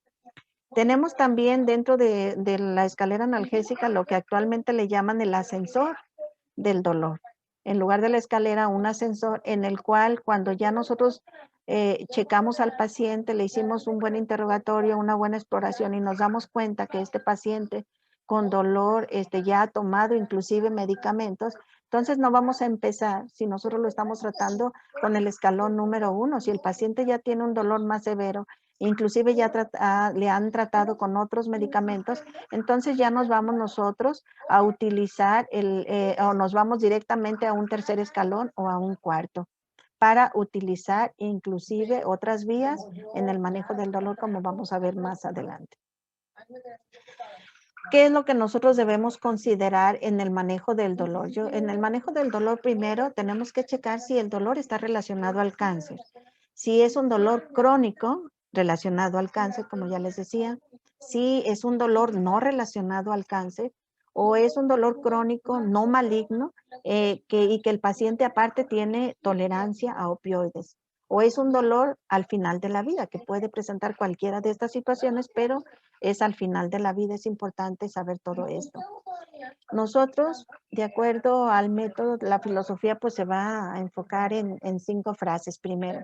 Tenemos también dentro de la escalera analgésica lo que actualmente le llaman el ascensor del dolor. En lugar de la escalera, un ascensor en el cual cuando ya nosotros checamos al paciente, le hicimos un buen interrogatorio, una buena exploración y nos damos cuenta que este paciente con dolor ya ha tomado inclusive medicamentos, entonces no vamos a empezar si nosotros lo estamos tratando con el escalón número 1. Si el paciente ya tiene un dolor más severo, inclusive ya le han tratado con otros medicamentos, entonces ya nos vamos nosotros a utilizar o nos vamos directamente a un tercer escalón o a un cuarto para utilizar inclusive otras vías en el manejo del dolor, como vamos a ver más adelante. ¿Qué es lo que nosotros debemos considerar en el manejo del dolor? En el manejo del dolor primero tenemos que checar si el dolor está relacionado al cáncer. Si es un dolor crónico relacionado al cáncer, como ya les decía, si es un dolor no relacionado al cáncer o es un dolor crónico no maligno y que el paciente aparte tiene tolerancia a opioides. O es un dolor al final de la vida, que puede presentar cualquiera de estas situaciones, pero es al final de la vida. Es importante saber todo esto. Nosotros, de acuerdo al método, la filosofía pues se va a enfocar en 5 frases. Primero,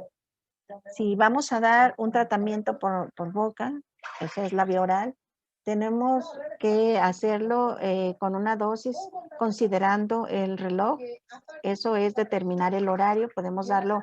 si vamos a dar un tratamiento por boca, eso es la vía oral, tenemos que hacerlo con una dosis considerando el reloj. Eso es determinar el horario. Podemos darlo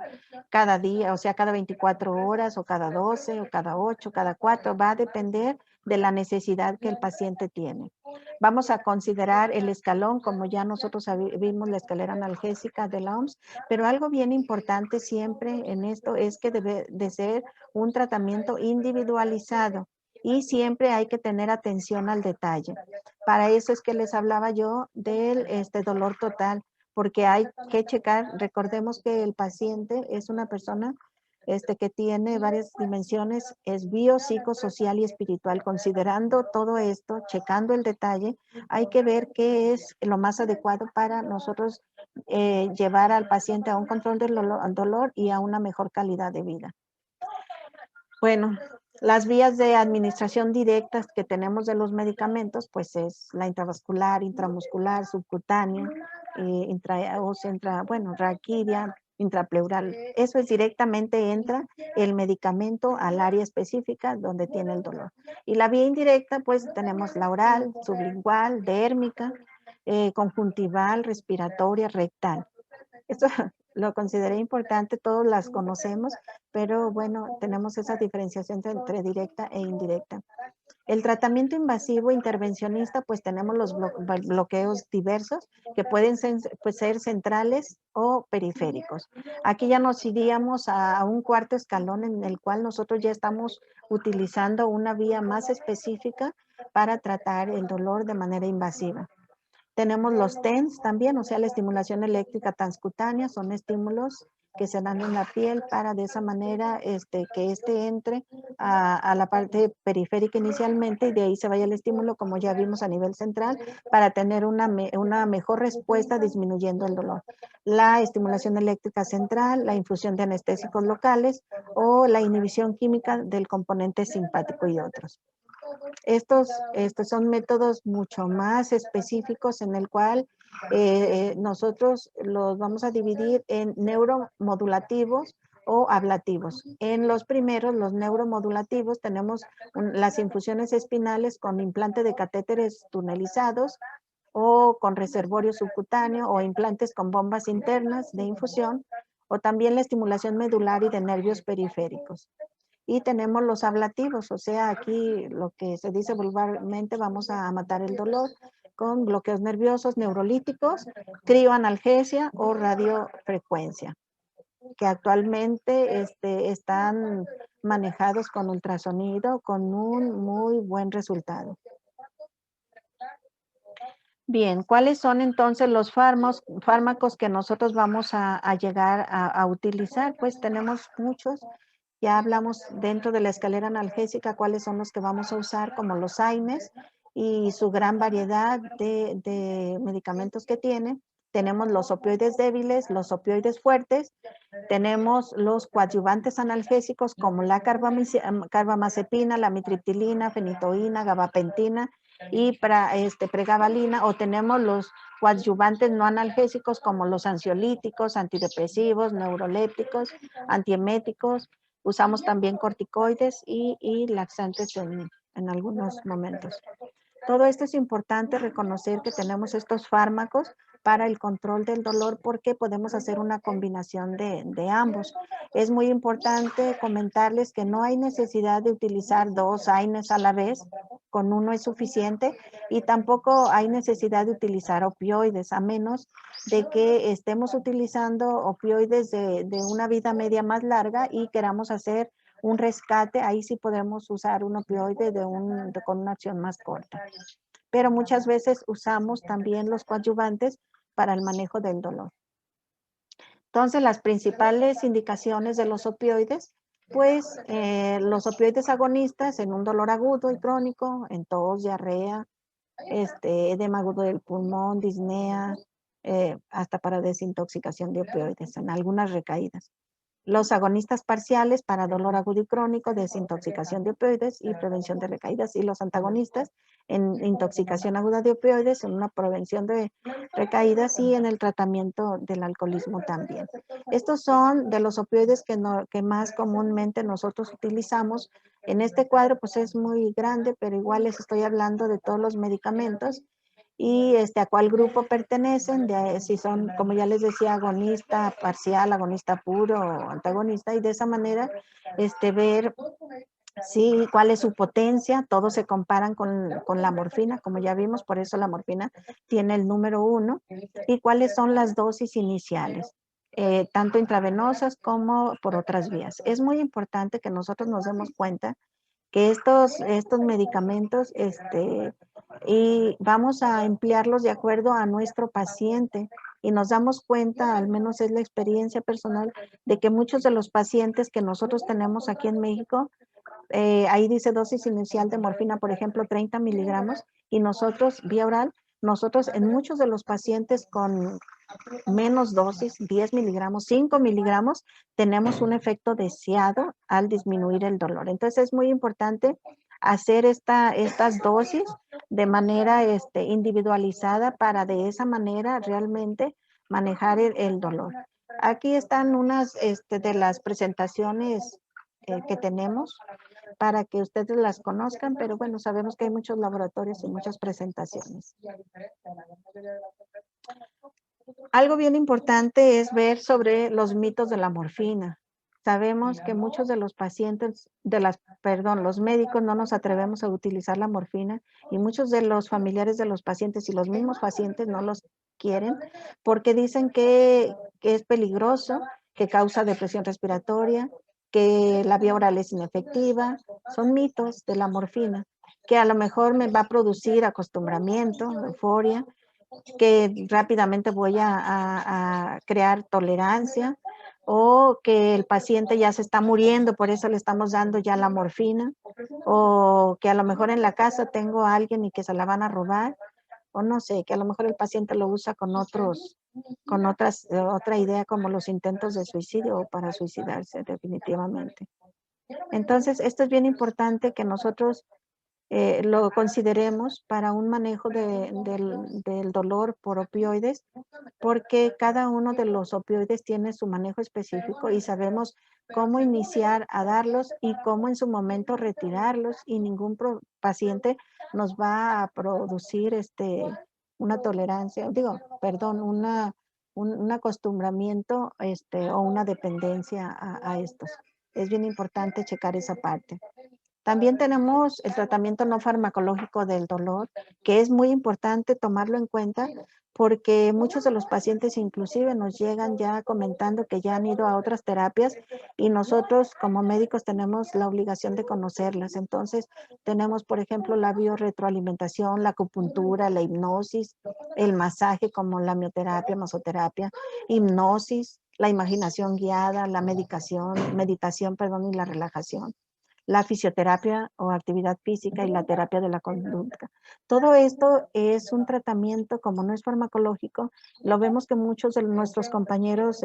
cada día, o sea, cada 24 horas o cada 12 o cada 8, cada 4. Va a depender de la necesidad que el paciente tiene. Vamos a considerar el escalón, como ya nosotros vimos la escalera analgésica de la OMS, pero algo bien importante siempre en esto es que debe de ser un tratamiento individualizado y siempre hay que tener atención al detalle. Para eso es que les hablaba yo del dolor total, porque hay que checar, recordemos que el paciente es una persona que tiene varias dimensiones, es biopsicosocial y espiritual. Considerando todo esto, checando el detalle, hay que ver qué es lo más adecuado para nosotros llevar al paciente a un control del dolor y a una mejor calidad de vida. Bueno, Las vías de administración directas que tenemos de los medicamentos, pues es la intravascular, intramuscular, subcutánea, bueno, raquídea, intrapleural. Eso es directamente entra el medicamento al área específica donde tiene el dolor. Y la vía indirecta, pues tenemos la oral, sublingual, dérmica, conjuntival, respiratoria, rectal. Esto lo consideré importante, todos las conocemos, pero bueno, tenemos esa diferenciación entre directa e indirecta. El tratamiento invasivo intervencionista, pues tenemos los bloqueos diversos que pueden ser, pues, ser centrales o periféricos. Aquí ya nos iríamos a un cuarto escalón en el cual nosotros ya estamos utilizando una vía más específica para tratar el dolor de manera invasiva. Tenemos los TENS también, o sea, la estimulación eléctrica transcutánea, son estímulos que se dan en la piel para de esa manera que entre a la parte periférica inicialmente y de ahí se vaya el estímulo, como ya vimos a nivel central, para tener una mejor respuesta disminuyendo el dolor. La estimulación eléctrica central, la infusión de anestésicos locales o la inhibición química del componente simpático y otros. Estos son métodos mucho más específicos en el cual nosotros los vamos a dividir en neuromodulativos o ablativos. En los primeros, los neuromodulativos, tenemos las infusiones espinales con implante de catéteres tunelizados o con reservorio subcutáneo o implantes con bombas internas de infusión o también la estimulación medular y de nervios periféricos. Y tenemos los ablativos, o sea, aquí lo que se dice vulgarmente, vamos a matar el dolor con bloqueos nerviosos, neurolíticos, crioanalgesia o radiofrecuencia, que actualmente están manejados con ultrasonido con un muy buen resultado. Bien, ¿cuáles son entonces los fármacos que nosotros vamos a llegar a utilizar? Pues tenemos muchos. Ya hablamos dentro de la escalera analgésica cuáles son los que vamos a usar, como los AINES y su gran variedad de medicamentos que tiene. Tenemos los opioides débiles, los opioides fuertes, tenemos los coadyuvantes analgésicos como la carbamazepina, la mitriptilina, fenitoína, gabapentina y pregabalina, o tenemos los coadyuvantes no analgésicos como los ansiolíticos, antidepresivos, neurolépticos, antieméticos. Usamos también corticoides y laxantes en algunos momentos. Todo esto es importante reconocer que tenemos estos fármacos para el control del dolor porque podemos hacer una combinación de ambos. Es muy importante comentarles que no hay necesidad de utilizar dos AINES a la vez, con uno es suficiente y tampoco hay necesidad de utilizar opioides, a menos de que estemos utilizando opioides de una vida media más larga y queramos hacer un rescate, ahí sí podemos usar un opioide con una acción más corta. Pero muchas veces usamos también los coadyuvantes para el manejo del dolor. Entonces, las principales indicaciones de los opioides, pues los opioides agonistas en un dolor agudo y crónico, en tos, diarrea, edema agudo del pulmón, disnea, hasta para desintoxicación de opioides en algunas recaídas. Los agonistas parciales para dolor agudo y crónico, desintoxicación de opioides y prevención de recaídas. Y los antagonistas en intoxicación aguda de opioides, en una prevención de recaídas y en el tratamiento del alcoholismo también. Estos son de los opioides que más comúnmente nosotros utilizamos. En este cuadro pues es muy grande, pero igual les estoy hablando de todos los medicamentos y a cuál grupo pertenecen, si son, como ya les decía, agonista parcial, agonista puro o antagonista, y de esa manera ver cuál es su potencia. Todos se comparan con la morfina, como ya vimos, por eso la morfina tiene el número 1, y cuáles son las dosis iniciales. Tanto intravenosas como por otras vías. Es muy importante que nosotros nos demos cuenta que estos medicamentos y vamos a emplearlos de acuerdo a nuestro paciente y nos damos cuenta, al menos es la experiencia personal, de que muchos de los pacientes que nosotros tenemos aquí en México, ahí dice dosis inicial de morfina, por ejemplo, 30 miligramos, y nosotros, vía oral, nosotros en muchos de los pacientes con menos dosis, 10 miligramos, 5 miligramos, tenemos un efecto deseado al disminuir el dolor. Entonces es muy importante hacer estas dosis de manera individualizada para de esa manera realmente manejar el dolor. Aquí están unas de las presentaciones que tenemos para que ustedes las conozcan, pero bueno, sabemos que hay muchos laboratorios y muchas presentaciones. Algo bien importante es ver sobre los mitos de la morfina. Sabemos que muchos de los pacientes, los médicos no nos atrevemos a utilizar la morfina y muchos de los familiares de los pacientes y los mismos pacientes no los quieren porque dicen que es peligroso, que causa depresión respiratoria, que la vía oral es inefectiva. Son mitos de la morfina que a lo mejor me va a producir acostumbramiento, euforia, que rápidamente voy a crear tolerancia o que el paciente ya se está muriendo, por eso le estamos dando ya la morfina, o que a lo mejor en la casa tengo a alguien y que se la van a robar, o no sé, que a lo mejor el paciente lo usa con otra idea como los intentos de suicidio o para suicidarse definitivamente. Entonces, esto es bien importante que nosotros lo consideremos para un manejo del dolor por opioides, porque cada uno de los opioides tiene su manejo específico y sabemos cómo iniciar a darlos y cómo en su momento retirarlos y ningún paciente nos va a producir una tolerancia, un acostumbramiento o una dependencia a estos. Es bien importante checar esa parte. También tenemos el tratamiento no farmacológico del dolor, que es muy importante tomarlo en cuenta porque muchos de los pacientes inclusive nos llegan ya comentando que ya han ido a otras terapias y nosotros como médicos tenemos la obligación de conocerlas. Entonces tenemos, por ejemplo, la biorretroalimentación, la acupuntura, la hipnosis, el masaje como la mioterapia, masoterapia, hipnosis, la imaginación guiada, la meditación, y la relajación, la fisioterapia o actividad física y la terapia de la conducta. Todo esto es un tratamiento, como no es farmacológico, lo vemos que muchos de nuestros compañeros,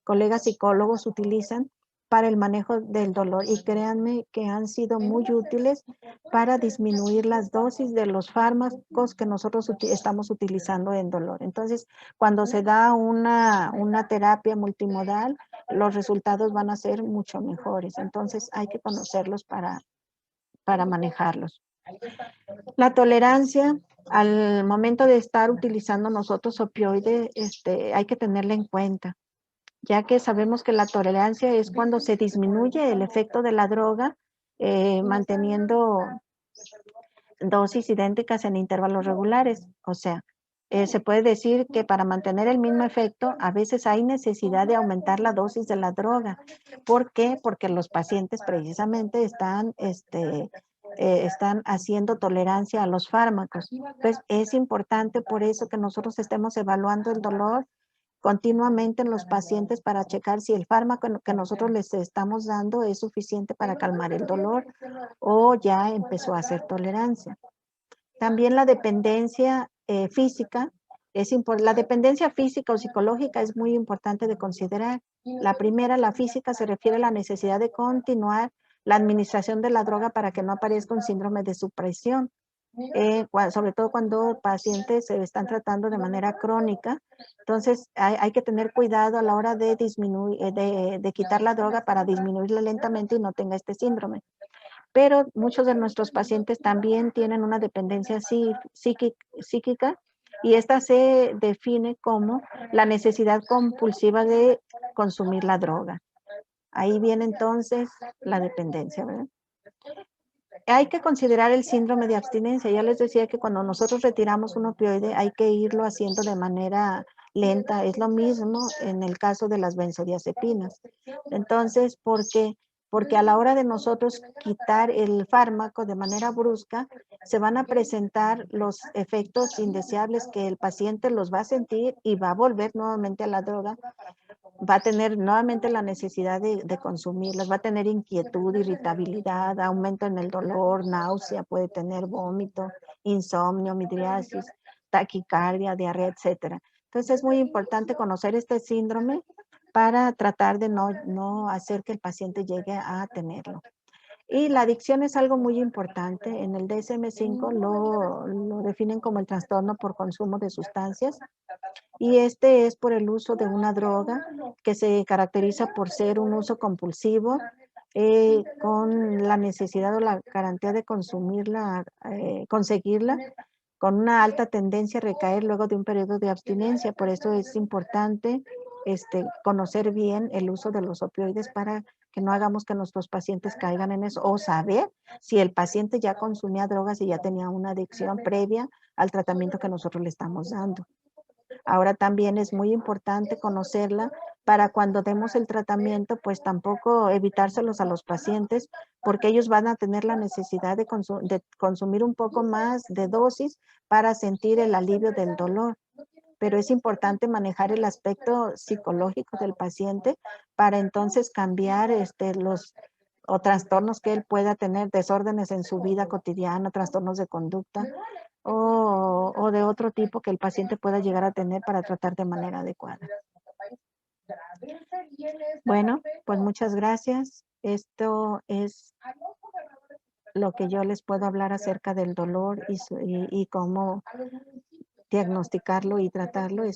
colegas psicólogos utilizan para el manejo del dolor y créanme que han sido muy útiles para disminuir las dosis de los fármacos que nosotros estamos utilizando en dolor. Entonces, cuando se da una terapia multimodal, los resultados van a ser mucho mejores. Entonces hay que conocerlos para manejarlos. La tolerancia al momento de estar utilizando nosotros opioides, hay que tenerla en cuenta, ya que sabemos que la tolerancia es cuando se disminuye el efecto de la droga, manteniendo dosis idénticas en intervalos regulares. O sea, se puede decir que para mantener el mismo efecto, a veces hay necesidad de aumentar la dosis de la droga. ¿Por qué? Porque los pacientes precisamente están haciendo tolerancia a los fármacos. Entonces, es importante por eso que nosotros estemos evaluando el dolor continuamente en los pacientes para checar si el fármaco que nosotros les estamos dando es suficiente para calmar el dolor o ya empezó a hacer tolerancia. También la dependencia física la dependencia física o psicológica es muy importante de considerar. La primera, la física, se refiere a la necesidad de continuar la administración de la droga para que no aparezca un síndrome de supresión. Sobre todo cuando pacientes se están tratando de manera crónica. Entonces, hay que tener cuidado a la hora de disminuir, de quitar la droga para disminuirla lentamente y no tenga este síndrome. Pero muchos de nuestros pacientes también tienen una dependencia psíquica y esta se define como la necesidad compulsiva de consumir la droga. Ahí viene entonces la dependencia, ¿verdad? Hay que considerar el síndrome de abstinencia. Ya les decía que cuando nosotros retiramos un opioide hay que irlo haciendo de manera lenta. Es lo mismo en el caso de las benzodiazepinas. Entonces, ¿por qué? Porque a la hora de nosotros quitar el fármaco de manera brusca, se van a presentar los efectos indeseables que el paciente los va a sentir y va a volver nuevamente a la droga, va a tener nuevamente la necesidad de consumirlas, va a tener inquietud, irritabilidad, aumento en el dolor, náusea, puede tener vómito, insomnio, midriasis, taquicardia, diarrea, etcétera. Entonces es muy importante conocer este síndrome para tratar de no hacer que el paciente llegue a tenerlo. Y la adicción es algo muy importante. En el DSM-5 lo definen como el trastorno por consumo de sustancias y este es por el uso de una droga que se caracteriza por ser un uso compulsivo con la necesidad o la garantía de consumirla, conseguirla, con una alta tendencia a recaer luego de un periodo de abstinencia. Por eso es importante conocer bien el uso de los opioides para que no hagamos que nuestros pacientes caigan en eso, o saber si el paciente ya consumía drogas y ya tenía una adicción previa al tratamiento que nosotros le estamos dando. Ahora también es muy importante conocerla para cuando demos el tratamiento, pues tampoco evitárselos a los pacientes, porque ellos van a tener la necesidad de consumir un poco más de dosis para sentir el alivio del dolor. Pero es importante manejar el aspecto psicológico del paciente para entonces cambiar los o trastornos que él pueda tener, desórdenes en su vida cotidiana, trastornos de conducta o de otro tipo que el paciente pueda llegar a tener para tratar de manera adecuada. Bueno, pues muchas gracias. Esto es lo que yo les puedo hablar acerca del dolor y cómo diagnosticarlo y tratarlo.